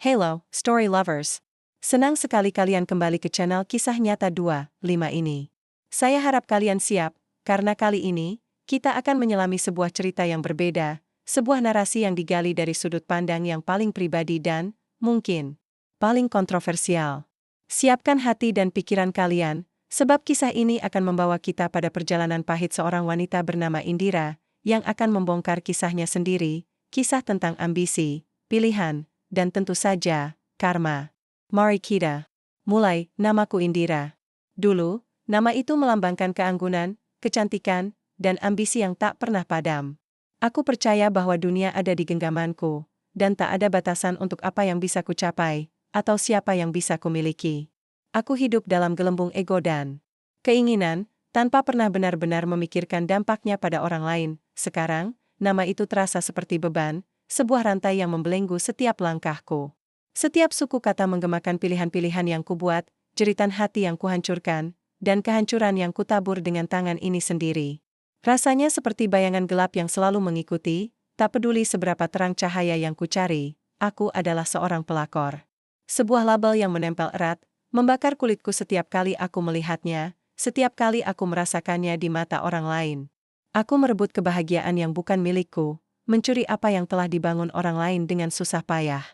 Hello, story lovers. Senang sekali kalian kembali ke channel Kisah Nyata 25 ini. Saya harap kalian siap, karena kali ini, kita akan menyelami sebuah cerita yang berbeda, sebuah narasi yang digali dari sudut pandang yang paling pribadi dan, mungkin, paling kontroversial. Siapkan hati dan pikiran kalian, sebab kisah ini akan membawa kita pada perjalanan pahit seorang wanita bernama Indira, yang akan membongkar kisahnya sendiri, kisah tentang ambisi, pilihan, dan tentu saja, karma. Mari kita mulai. Namaku Indira. Dulu, nama itu melambangkan keanggunan, kecantikan, dan ambisi yang tak pernah padam. Aku percaya bahwa dunia ada di genggamanku, dan tak ada batasan untuk apa yang bisa kucapai, atau siapa yang bisa kumiliki. Aku hidup dalam gelembung ego dan keinginan, tanpa pernah benar-benar memikirkan dampaknya pada orang lain. Sekarang, nama itu terasa seperti beban, sebuah rantai yang membelenggu setiap langkahku. Setiap suku kata menggemakan pilihan-pilihan yang kubuat, jeritan hati yang kuhancurkan, dan kehancuran yang kutabur dengan tangan ini sendiri. Rasanya seperti bayangan gelap yang selalu mengikuti, tak peduli seberapa terang cahaya yang kucari, aku adalah seorang pelakor. Sebuah label yang menempel erat, membakar kulitku setiap kali aku melihatnya, setiap kali aku merasakannya di mata orang lain. Aku merebut kebahagiaan yang bukan milikku, mencuri apa yang telah dibangun orang lain dengan susah payah.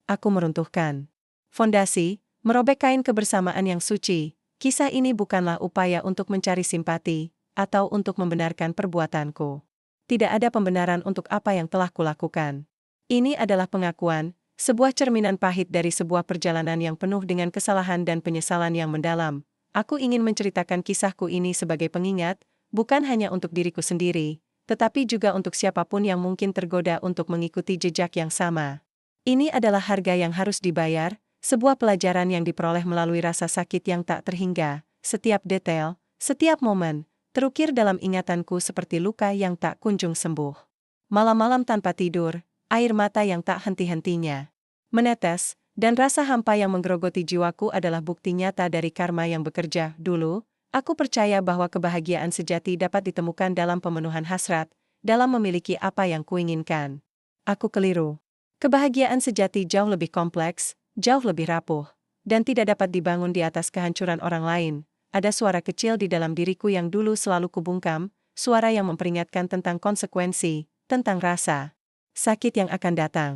Aku meruntuhkan fondasi, merobek kain kebersamaan yang suci. Kisah ini bukanlah upaya untuk mencari simpati, atau untuk membenarkan perbuatanku. Tidak ada pembenaran untuk apa yang telah kulakukan. Ini adalah pengakuan, sebuah cerminan pahit dari sebuah perjalanan yang penuh dengan kesalahan dan penyesalan yang mendalam. Aku ingin menceritakan kisahku ini sebagai pengingat, bukan hanya untuk diriku sendiri, tetapi juga untuk siapapun yang mungkin tergoda untuk mengikuti jejak yang sama. Ini adalah harga yang harus dibayar, sebuah pelajaran yang diperoleh melalui rasa sakit yang tak terhingga. Setiap detail, setiap momen, terukir dalam ingatanku seperti luka yang tak kunjung sembuh. Malam-malam tanpa tidur, air mata yang tak henti-hentinya menetes, dan rasa hampa yang menggerogoti jiwaku adalah bukti nyata dari karma yang bekerja. Dulu, aku percaya bahwa kebahagiaan sejati dapat ditemukan dalam pemenuhan hasrat, dalam memiliki apa yang kuinginkan. Aku keliru. Kebahagiaan sejati jauh lebih kompleks, jauh lebih rapuh, dan tidak dapat dibangun di atas kehancuran orang lain. Ada suara kecil di dalam diriku yang dulu selalu kubungkam, suara yang memperingatkan tentang konsekuensi, tentang rasa sakit yang akan datang.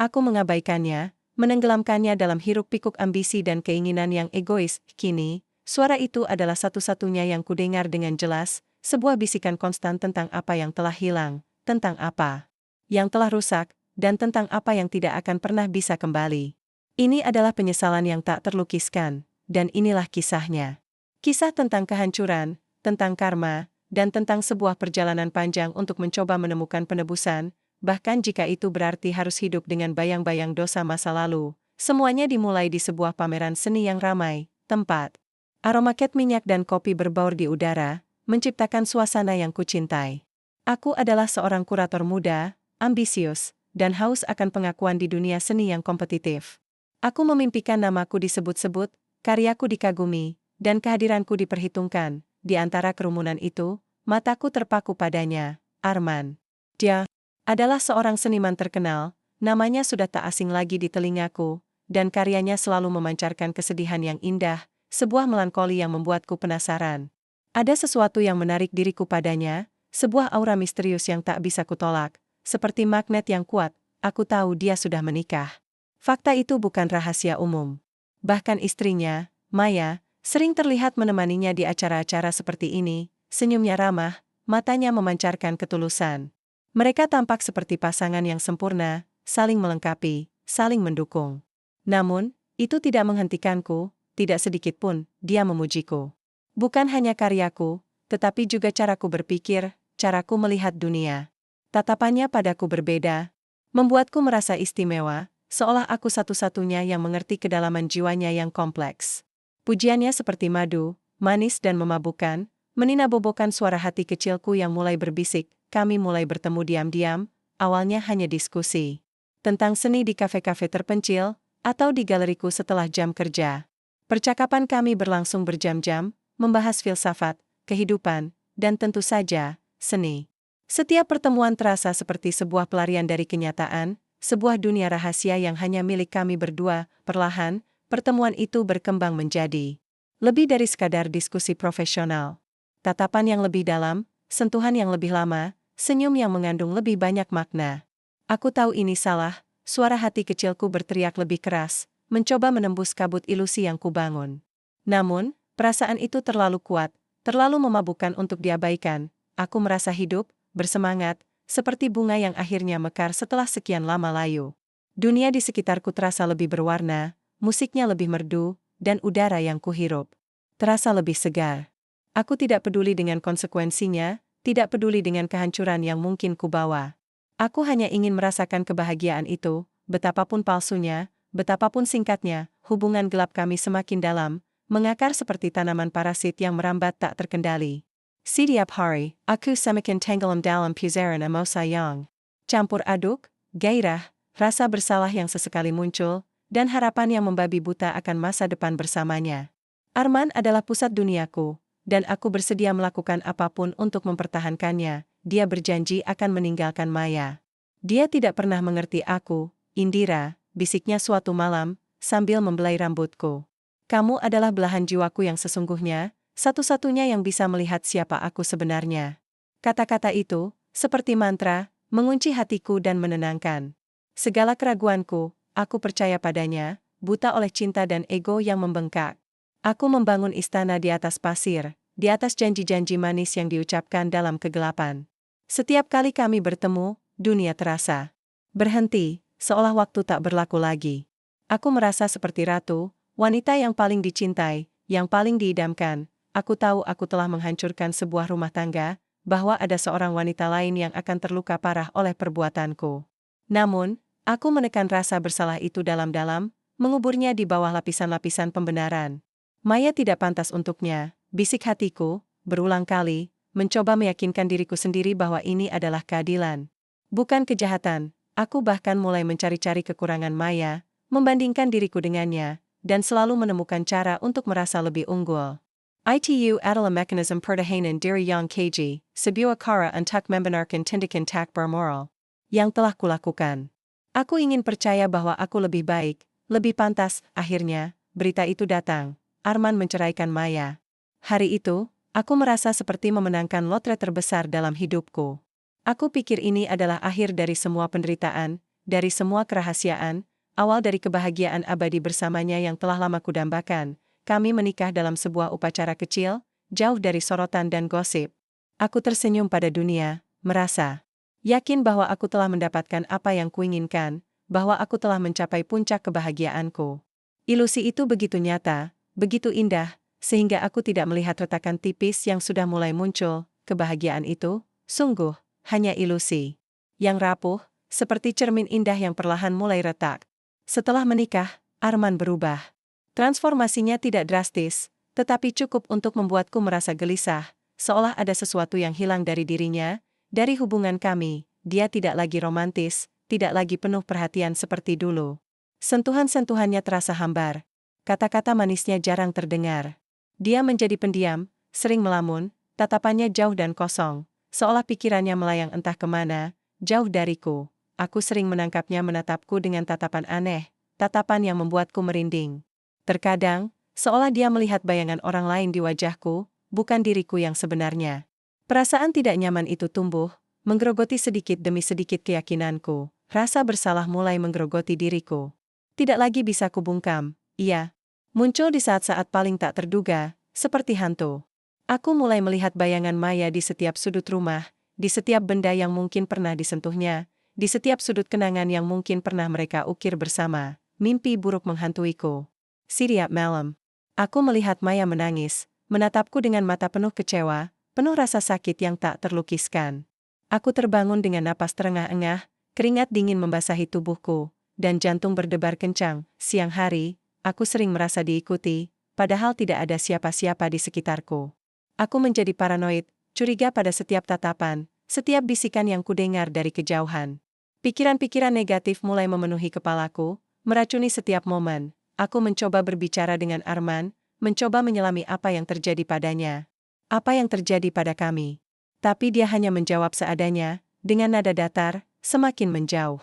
Aku mengabaikannya, menenggelamkannya dalam hiruk-pikuk ambisi dan keinginan yang egois. Kini, suara itu adalah satu-satunya yang kudengar dengan jelas, sebuah bisikan konstan tentang apa yang telah hilang, tentang apa yang telah rusak, dan tentang apa yang tidak akan pernah bisa kembali. Ini adalah penyesalan yang tak terlukiskan, dan inilah kisahnya. Kisah tentang kehancuran, tentang karma, dan tentang sebuah perjalanan panjang untuk mencoba menemukan penebusan, bahkan jika itu berarti harus hidup dengan bayang-bayang dosa masa lalu. Semuanya dimulai di sebuah pameran seni yang ramai, tempat aroma cat minyak dan kopi berbaur di udara, menciptakan suasana yang kucintai. Aku adalah seorang kurator muda, ambisius, dan haus akan pengakuan di dunia seni yang kompetitif. Aku memimpikan namaku disebut-sebut, karyaku dikagumi, dan kehadiranku diperhitungkan. Di antara kerumunan itu, mataku terpaku padanya, Arman. Dia adalah seorang seniman terkenal, namanya sudah tak asing lagi di telingaku, dan karyanya selalu memancarkan kesedihan yang indah, sebuah melankoli yang membuatku penasaran. Ada sesuatu yang menarik diriku padanya, sebuah aura misterius yang tak bisa kutolak, seperti magnet yang kuat. Aku tahu dia sudah menikah. Fakta itu bukan rahasia umum. Bahkan istrinya, Maya, sering terlihat menemaninya di acara-acara seperti ini, senyumnya ramah, matanya memancarkan ketulusan. Mereka tampak seperti pasangan yang sempurna, saling melengkapi, saling mendukung. Namun, itu tidak menghentikanku, tidak sedikit pun, dia memujiku. Bukan hanya karyaku, tetapi juga caraku berpikir, caraku melihat dunia. Tatapannya padaku berbeda, membuatku merasa istimewa, seolah aku satu-satunya yang mengerti kedalaman jiwanya yang kompleks. Pujiannya seperti madu, manis dan memabukkan, meninabobokan suara hati kecilku yang mulai berbisik. Kami mulai bertemu diam-diam, awalnya hanya diskusi tentang seni di kafe-kafe terpencil, atau di galeriku setelah jam kerja. Percakapan kami berlangsung berjam-jam, membahas filsafat, kehidupan, dan tentu saja, seni. Setiap pertemuan terasa seperti sebuah pelarian dari kenyataan, sebuah dunia rahasia yang hanya milik kami berdua. Perlahan, pertemuan itu berkembang menjadi lebih dari sekadar diskusi profesional. Tatapan yang lebih dalam, sentuhan yang lebih lama, senyum yang mengandung lebih banyak makna. Aku tahu ini salah, suara hati kecilku berteriak lebih keras, mencoba menembus kabut ilusi yang kubangun. Namun, perasaan itu terlalu kuat, terlalu memabukkan untuk diabaikan. Aku merasa hidup, bersemangat, seperti bunga yang akhirnya mekar setelah sekian lama layu. Dunia di sekitarku terasa lebih berwarna, musiknya lebih merdu, dan udara yang kuhirup terasa lebih segar. Aku tidak peduli dengan konsekuensinya, tidak peduli dengan kehancuran yang mungkin kubawa. Aku hanya ingin merasakan kebahagiaan itu, betapapun palsunya, betapapun singkatnya, hubungan gelap kami semakin dalam, mengakar seperti tanaman parasit yang merambat tak terkendali. Setiap hari, aku semakin tenggelam dalam pusaran emosi yang campur aduk, gairah, rasa bersalah yang sesekali muncul, dan harapan yang membabi buta akan masa depan bersamanya. Arman adalah pusat duniaku, dan aku bersedia melakukan apapun untuk mempertahankannya. Dia berjanji akan meninggalkan Maya. Dia tidak pernah mengerti aku, Indira, bisiknya suatu malam, sambil membelai rambutku. Kamu adalah belahan jiwaku yang sesungguhnya, satu-satunya yang bisa melihat siapa aku sebenarnya. Kata-kata itu, seperti mantra, mengunci hatiku dan menenangkan segala keraguanku. Aku percaya padanya, buta oleh cinta dan ego yang membengkak. Aku membangun istana di atas pasir, di atas janji-janji manis yang diucapkan dalam kegelapan. Setiap kali kami bertemu, dunia terasa berhenti, seolah waktu tak berlaku lagi. Aku merasa seperti ratu, wanita yang paling dicintai, yang paling diidamkan. Aku tahu aku telah menghancurkan sebuah rumah tangga, bahwa ada seorang wanita lain yang akan terluka parah oleh perbuatanku. Namun, aku menekan rasa bersalah itu dalam-dalam, menguburnya di bawah lapisan-lapisan pembenaran. Maya tidak pantas untuknya, bisik hatiku, berulang kali, mencoba meyakinkan diriku sendiri bahwa ini adalah keadilan. Bukan kejahatan. Aku bahkan mulai mencari-cari kekurangan Maya, membandingkan diriku dengannya, dan selalu menemukan cara untuk merasa lebih unggul. Itu adalah mekanisme pertahanan diri yang keji, sebuah cara untuk membenarkan tindakan tak bermoral yang telah kulakukan. Aku ingin percaya bahwa aku lebih baik, lebih pantas. Akhirnya, berita itu datang. Arman menceraikan Maya. Hari itu, aku merasa seperti memenangkan lotre terbesar dalam hidupku. Aku pikir ini adalah akhir dari semua penderitaan, dari semua kerahasiaan, awal dari kebahagiaan abadi bersamanya yang telah lama kudambakan. Kami menikah dalam sebuah upacara kecil, jauh dari sorotan dan gosip. Aku tersenyum pada dunia, merasa yakin bahwa aku telah mendapatkan apa yang kuinginkan, bahwa aku telah mencapai puncak kebahagiaanku. Ilusi itu begitu nyata, begitu indah, sehingga aku tidak melihat retakan tipis yang sudah mulai muncul. Kebahagiaan itu, sungguh, hanya ilusi yang rapuh, seperti cermin indah yang perlahan mulai retak. Setelah menikah, Arman berubah. Transformasinya tidak drastis, tetapi cukup untuk membuatku merasa gelisah, seolah ada sesuatu yang hilang dari dirinya, dari hubungan kami. Dia tidak lagi romantis, tidak lagi penuh perhatian seperti dulu. Sentuhan-sentuhannya terasa hambar. Kata-kata manisnya jarang terdengar. Dia menjadi pendiam, sering melamun, tatapannya jauh dan kosong, seolah pikirannya melayang entah kemana, jauh dariku. Aku sering menangkapnya menatapku dengan tatapan aneh, tatapan yang membuatku merinding. Terkadang, seolah dia melihat bayangan orang lain di wajahku, bukan diriku yang sebenarnya. Perasaan tidak nyaman itu tumbuh, menggerogoti sedikit demi sedikit keyakinanku. Rasa bersalah mulai menggerogoti diriku. Tidak lagi bisa kubungkam, ia muncul di saat-saat paling tak terduga, seperti hantu. Aku mulai melihat bayangan Maya di setiap sudut rumah, di setiap benda yang mungkin pernah disentuhnya, di setiap sudut kenangan yang mungkin pernah mereka ukir bersama. Mimpi buruk menghantuiku. Setiap malam, aku melihat Maya menangis, menatapku dengan mata penuh kecewa, penuh rasa sakit yang tak terlukiskan. Aku terbangun dengan napas terengah-engah, keringat dingin membasahi tubuhku, dan jantung berdebar kencang. Siang hari, aku sering merasa diikuti, padahal tidak ada siapa-siapa di sekitarku. Aku menjadi paranoid, curiga pada setiap tatapan, setiap bisikan yang kudengar dari kejauhan. Pikiran-pikiran negatif mulai memenuhi kepalaku, meracuni setiap momen. Aku mencoba berbicara dengan Arman, mencoba menyelami apa yang terjadi padanya. Apa yang terjadi pada kami. Tapi dia hanya menjawab seadanya, dengan nada datar, semakin menjauh.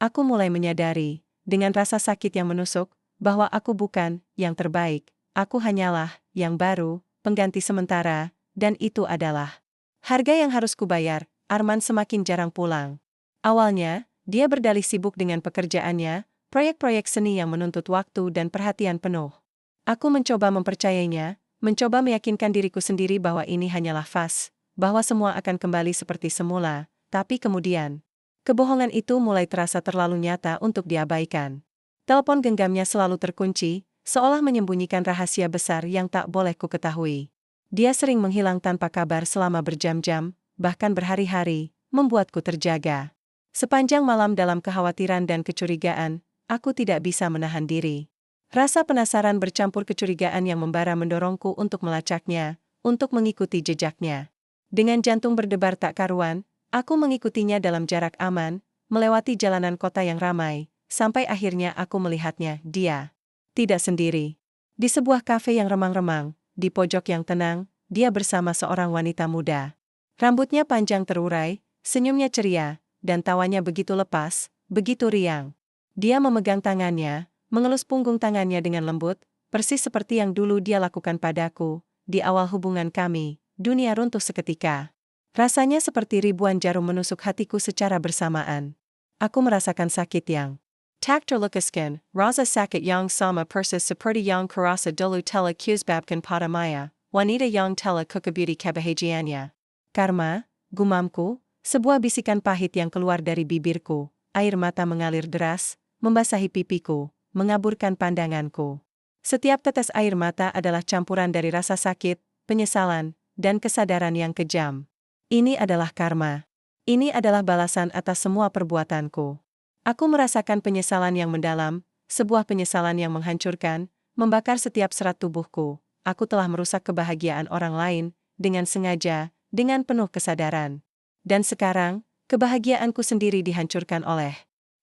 Aku mulai menyadari, dengan rasa sakit yang menusuk, bahwa aku bukan yang terbaik. Aku hanyalah yang baru, pengganti sementara, dan itu adalah harga yang harus kubayar. Arman semakin jarang pulang. Awalnya, dia berdalih sibuk dengan pekerjaannya, proyek-proyek seni yang menuntut waktu dan perhatian penuh. Aku mencoba mempercayainya, mencoba meyakinkan diriku sendiri bahwa ini hanyalah fase, bahwa semua akan kembali seperti semula, tapi kemudian, kebohongan itu mulai terasa terlalu nyata untuk diabaikan. Telepon genggamnya selalu terkunci, seolah menyembunyikan rahasia besar yang tak boleh ku ketahui. Dia sering menghilang tanpa kabar selama berjam-jam, bahkan berhari-hari, membuatku terjaga. Sepanjang malam dalam kekhawatiran dan kecurigaan, aku tidak bisa menahan diri. Rasa penasaran bercampur kecurigaan yang membara mendorongku untuk melacaknya, untuk mengikuti jejaknya. Dengan jantung berdebar tak karuan, aku mengikutinya dalam jarak aman, melewati jalanan kota yang ramai, sampai akhirnya aku melihatnya, dia tidak sendiri. Di sebuah kafe yang remang-remang, di pojok yang tenang, dia bersama seorang wanita muda. Rambutnya panjang terurai, senyumnya ceria, dan tawanya begitu lepas, begitu riang. Dia memegang tangannya, mengelus punggung tangannya dengan lembut, persis seperti yang dulu dia lakukan padaku, di awal hubungan kami. Dunia runtuh seketika. Rasanya seperti ribuan jarum menusuk hatiku secara bersamaan. Aku merasakan sakit yang tak terlukiskan, rasa sakit yang sama persis seperti yang kurasa dulu telah kusebabkan pada Maya, wanita yang telah kukebuti kebahagiaannya. Karma, gumamku, sebuah bisikan pahit yang keluar dari bibirku, air mata mengalir deras, membasahi pipiku, mengaburkan pandanganku. Setiap tetes air mata adalah campuran dari rasa sakit, penyesalan, dan kesadaran yang kejam. Ini adalah karma. Ini adalah balasan atas semua perbuatanku. Aku merasakan penyesalan yang mendalam, sebuah penyesalan yang menghancurkan, membakar setiap serat tubuhku. Aku telah merusak kebahagiaan orang lain, dengan sengaja, dengan penuh kesadaran. Dan sekarang, kebahagiaanku sendiri dihancurkan oleh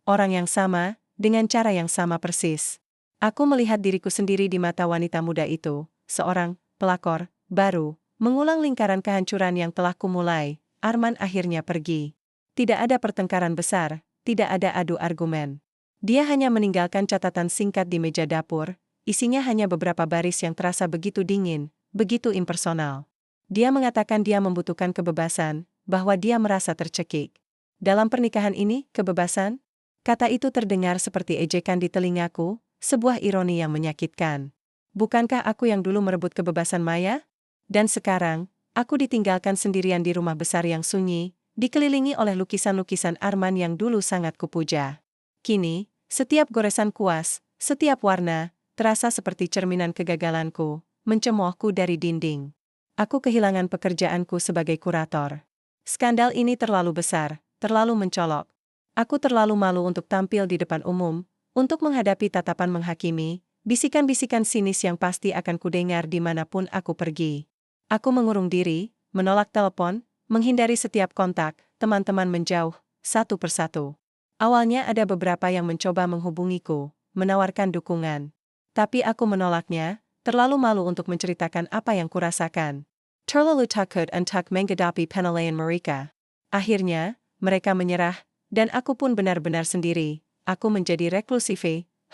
orang yang sama, dengan cara yang sama persis. Aku melihat diriku sendiri di mata wanita muda itu, seorang pelakor baru, mengulang lingkaran kehancuran yang telah kumulai. Arman akhirnya pergi. Tidak ada pertengkaran besar, tidak ada adu argumen. Dia hanya meninggalkan catatan singkat di meja dapur, isinya hanya beberapa baris yang terasa begitu dingin, begitu impersonal. Dia mengatakan dia membutuhkan kebebasan, bahwa dia merasa tercekik. Dalam pernikahan ini, kebebasan? Kata itu terdengar seperti ejekan di telingaku, sebuah ironi yang menyakitkan. Bukankah aku yang dulu merebut kebebasan Maya? Dan sekarang, aku ditinggalkan sendirian di rumah besar yang sunyi, dikelilingi oleh lukisan-lukisan Arman yang dulu sangat kupuja. Kini, setiap goresan kuas, setiap warna, terasa seperti cerminan kegagalanku, mencemoohku dari dinding. Aku kehilangan pekerjaanku sebagai kurator. Skandal ini terlalu besar, terlalu mencolok. Aku terlalu malu untuk tampil di depan umum, untuk menghadapi tatapan menghakimi, bisikan-bisikan sinis yang pasti akan kudengar dimanapun aku pergi. Aku mengurung diri, menolak telepon, menghindari setiap kontak, teman-teman menjauh, satu persatu. Awalnya ada beberapa yang mencoba menghubungiku, menawarkan dukungan. Tapi aku menolaknya, terlalu malu untuk menceritakan apa yang kurasakan. Terlalu takut untuk menghadapi penilaian mereka. Akhirnya, mereka menyerah, dan aku pun benar-benar sendiri. Aku menjadi reklusif,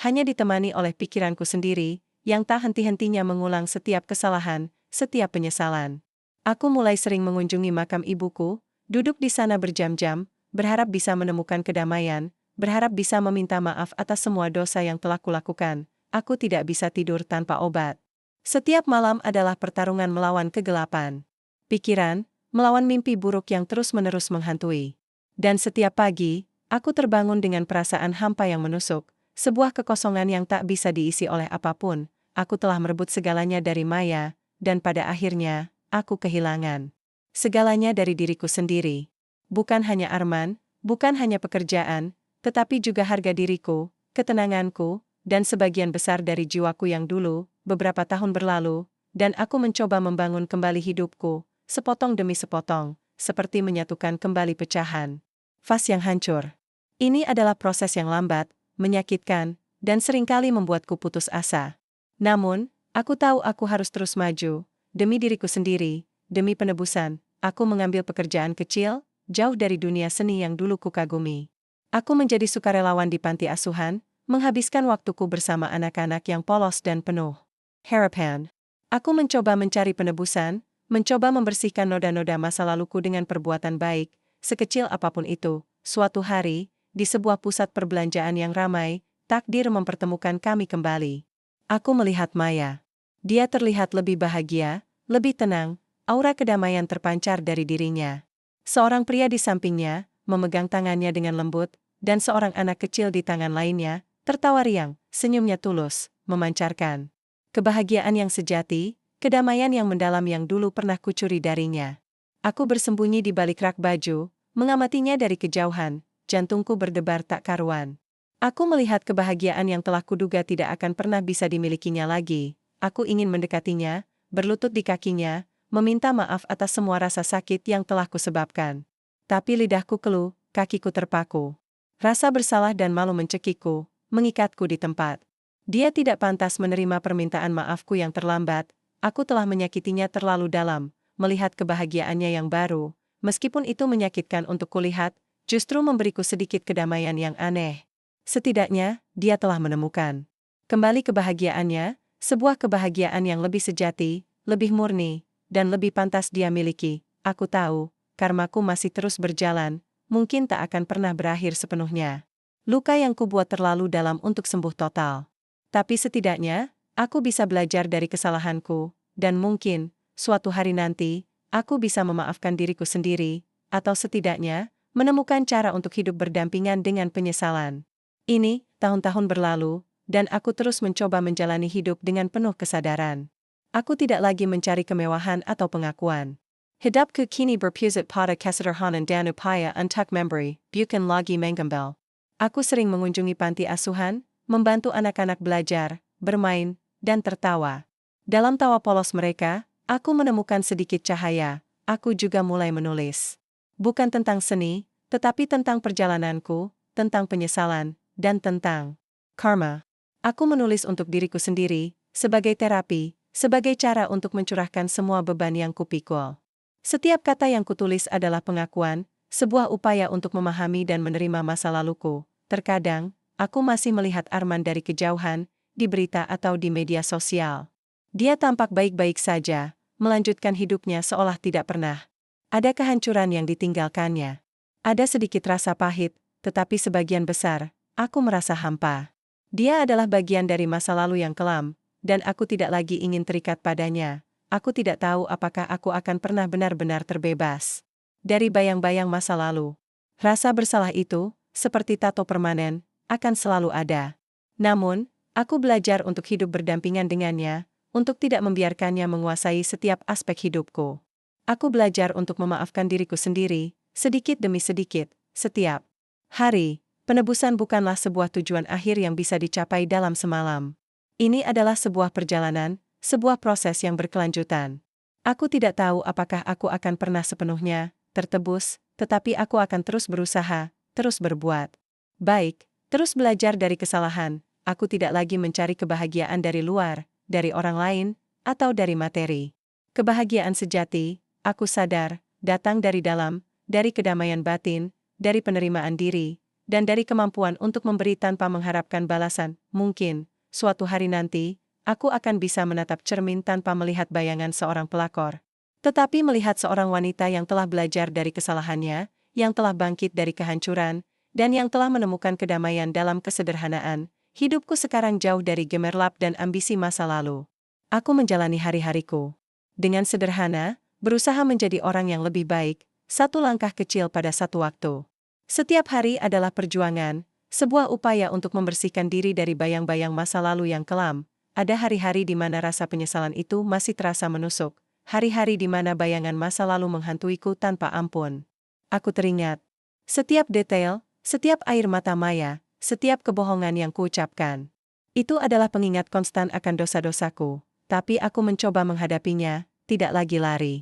hanya ditemani oleh pikiranku sendiri, yang tak henti-hentinya mengulang setiap kesalahan, setiap penyesalan. Aku mulai sering mengunjungi makam ibuku, duduk di sana berjam-jam, berharap bisa menemukan kedamaian, berharap bisa meminta maaf atas semua dosa yang telah kulakukan. Aku tidak bisa tidur tanpa obat. Setiap malam adalah pertarungan melawan kegelapan pikiran, melawan mimpi buruk yang terus-menerus menghantui. Dan setiap pagi, aku terbangun dengan perasaan hampa yang menusuk, sebuah kekosongan yang tak bisa diisi oleh apapun. Aku telah merebut segalanya dari Maya, dan pada akhirnya, aku kehilangan segalanya dari diriku sendiri. Bukan hanya Arman, bukan hanya pekerjaan, tetapi juga harga diriku, ketenanganku, dan sebagian besar dari jiwaku yang dulu, beberapa tahun berlalu, dan aku mencoba membangun kembali hidupku, sepotong demi sepotong, seperti menyatukan kembali pecahan vas yang hancur. Ini adalah proses yang lambat, menyakitkan, dan seringkali membuatku putus asa. Namun, aku tahu aku harus terus maju, demi diriku sendiri, demi penebusan. Aku mengambil pekerjaan kecil, jauh dari dunia seni yang dulu kukagumi. Aku menjadi sukarelawan di panti asuhan, menghabiskan waktuku bersama anak-anak yang polos dan penuh harapan. Aku mencoba mencari penebusan, mencoba membersihkan noda-noda masa laluku dengan perbuatan baik, sekecil apapun itu. Suatu hari, di sebuah pusat perbelanjaan yang ramai, takdir mempertemukan kami kembali. Aku melihat Maya. Dia terlihat lebih bahagia, lebih tenang, aura kedamaian terpancar dari dirinya. Seorang pria di sampingnya, memegang tangannya dengan lembut, dan seorang anak kecil di tangan lainnya, tertawa riang, senyumnya tulus, memancarkan kebahagiaan yang sejati, kedamaian yang mendalam yang dulu pernah kucuri darinya. Aku bersembunyi di balik rak baju, mengamatinya dari kejauhan, jantungku berdebar tak karuan. Aku melihat kebahagiaan yang telah kuduga tidak akan pernah bisa dimilikinya lagi. Aku ingin mendekatinya, berlutut di kakinya, meminta maaf atas semua rasa sakit yang telah kusebabkan. Tapi lidahku keluh, kakiku terpaku. Rasa bersalah dan malu mencekikku, mengikatku di tempat. Dia tidak pantas menerima permintaan maafku yang terlambat. Aku telah menyakitinya terlalu dalam, melihat kebahagiaannya yang baru, meskipun itu menyakitkan untuk kulihat, justru memberiku sedikit kedamaian yang aneh. Setidaknya, dia telah menemukan kembali kebahagiaannya, sebuah kebahagiaan yang lebih sejati, lebih murni, dan lebih pantas dia miliki. Aku tahu, karmaku masih terus berjalan, mungkin tak akan pernah berakhir sepenuhnya. Luka yang kubuat terlalu dalam untuk sembuh total. Tapi setidaknya, aku bisa belajar dari kesalahanku, dan mungkin, suatu hari nanti, aku bisa memaafkan diriku sendiri, atau setidaknya, menemukan cara untuk hidup berdampingan dengan penyesalan. Ini, tahun-tahun berlalu, dan aku terus mencoba menjalani hidup dengan penuh kesadaran. Aku tidak lagi mencari kemewahan atau pengakuan. Hidupku kini berpusat pada kesederhanaan dan upaya untuk memberi, bukan lagi menggembel. Aku sering mengunjungi panti asuhan, membantu anak-anak belajar, bermain, dan tertawa. Dalam tawa polos mereka, aku menemukan sedikit cahaya. Aku juga mulai menulis. Bukan tentang seni, tetapi tentang perjalananku, tentang penyesalan, dan tentang karma. Aku menulis untuk diriku sendiri, sebagai terapi, sebagai cara untuk mencurahkan semua beban yang kupikul. Setiap kata yang kutulis adalah pengakuan, sebuah upaya untuk memahami dan menerima masa laluku. Terkadang, aku masih melihat Arman dari kejauhan, di berita atau di media sosial. Dia tampak baik-baik saja, melanjutkan hidupnya seolah tidak pernah ada kehancuran yang ditinggalkannya. Ada sedikit rasa pahit, tetapi sebagian besar, aku merasa hampa. Dia adalah bagian dari masa lalu yang kelam, dan aku tidak lagi ingin terikat padanya. Aku tidak tahu apakah aku akan pernah benar-benar terbebas dari bayang-bayang masa lalu. Rasa bersalah itu, seperti tato permanen, akan selalu ada. Namun, aku belajar untuk hidup berdampingan dengannya, untuk tidak membiarkannya menguasai setiap aspek hidupku. Aku belajar untuk memaafkan diriku sendiri, sedikit demi sedikit, setiap hari. Penebusan bukanlah sebuah tujuan akhir yang bisa dicapai dalam semalam. Ini adalah sebuah perjalanan, sebuah proses yang berkelanjutan. Aku tidak tahu apakah aku akan pernah sepenuhnya tertebus, tetapi aku akan terus berusaha, terus berbuat baik, terus belajar dari kesalahan. Aku tidak lagi mencari kebahagiaan dari luar, dari orang lain, atau dari materi. Kebahagiaan sejati, aku sadar, datang dari dalam, dari kedamaian batin, dari penerimaan diri, dan dari kemampuan untuk memberi tanpa mengharapkan balasan. Mungkin, suatu hari nanti, aku akan bisa menatap cermin tanpa melihat bayangan seorang pelakor. Tetapi melihat seorang wanita yang telah belajar dari kesalahannya, yang telah bangkit dari kehancuran, dan yang telah menemukan kedamaian dalam kesederhanaan. Hidupku sekarang jauh dari gemerlap dan ambisi masa lalu. Aku menjalani hari-hariku dengan sederhana, berusaha menjadi orang yang lebih baik, satu langkah kecil pada satu waktu. Setiap hari adalah perjuangan, sebuah upaya untuk membersihkan diri dari bayang-bayang masa lalu yang kelam. Ada hari-hari di mana rasa penyesalan itu masih terasa menusuk, hari-hari di mana bayangan masa lalu menghantuiku tanpa ampun. Aku teringat setiap detail, setiap air mata Maya, setiap kebohongan yang kuucapkan. Itu adalah pengingat konstan akan dosa-dosaku, tapi aku mencoba menghadapinya, tidak lagi lari.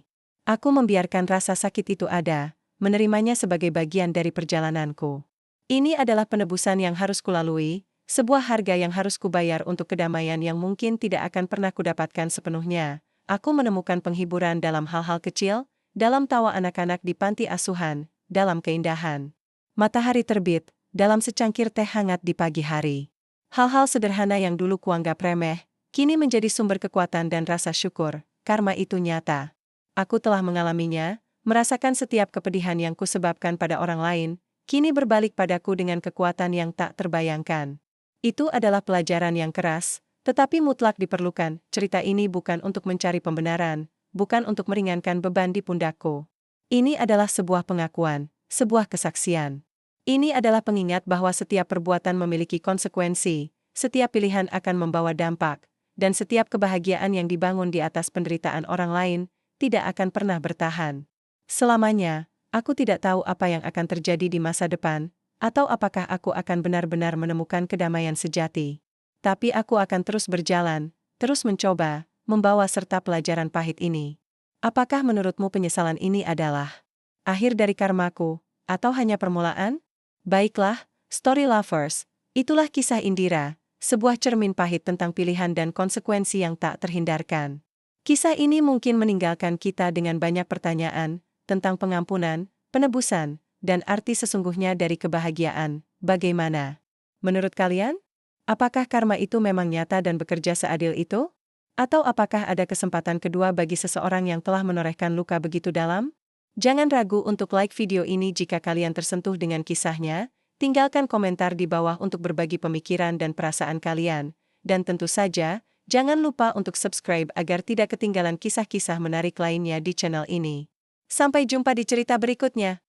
Aku membiarkan rasa sakit itu ada, menerimanya sebagai bagian dari perjalananku. Ini adalah penebusan yang harus kulalui, sebuah harga yang harus kubayar untuk kedamaian yang mungkin tidak akan pernah kudapatkan sepenuhnya. Aku menemukan penghiburan dalam hal-hal kecil, dalam tawa anak-anak di panti asuhan, dalam keindahan matahari terbit, dalam secangkir teh hangat di pagi hari. Hal-hal sederhana yang dulu kuanggap remeh, kini menjadi sumber kekuatan dan rasa syukur. Karma itu nyata. Aku telah mengalaminya, merasakan setiap kepedihan yang kusebabkan pada orang lain, kini berbalik padaku dengan kekuatan yang tak terbayangkan. Itu adalah pelajaran yang keras, tetapi mutlak diperlukan. Cerita ini bukan untuk mencari pembenaran, bukan untuk meringankan beban di pundakku. Ini adalah sebuah pengakuan, sebuah kesaksian. Ini adalah pengingat bahwa setiap perbuatan memiliki konsekuensi, setiap pilihan akan membawa dampak, dan setiap kebahagiaan yang dibangun di atas penderitaan orang lain, tidak akan pernah bertahan selamanya. Aku tidak tahu apa yang akan terjadi di masa depan, atau apakah aku akan benar-benar menemukan kedamaian sejati. Tapi aku akan terus berjalan, terus mencoba, membawa serta pelajaran pahit ini. Apakah menurutmu penyesalan ini adalah akhir dari karmaku, atau hanya permulaan? Baiklah, story lovers, itulah kisah Indira, sebuah cermin pahit tentang pilihan dan konsekuensi yang tak terhindarkan. Kisah ini mungkin meninggalkan kita dengan banyak pertanyaan tentang pengampunan, penebusan, dan arti sesungguhnya dari kebahagiaan. Bagaimana? Menurut kalian? Apakah karma itu memang nyata dan bekerja seadil itu? Atau apakah ada kesempatan kedua bagi seseorang yang telah menorehkan luka begitu dalam? Jangan ragu untuk like video ini jika kalian tersentuh dengan kisahnya, tinggalkan komentar di bawah untuk berbagi pemikiran dan perasaan kalian, dan tentu saja, jangan lupa untuk subscribe agar tidak ketinggalan kisah-kisah menarik lainnya di channel ini. Sampai jumpa di cerita berikutnya.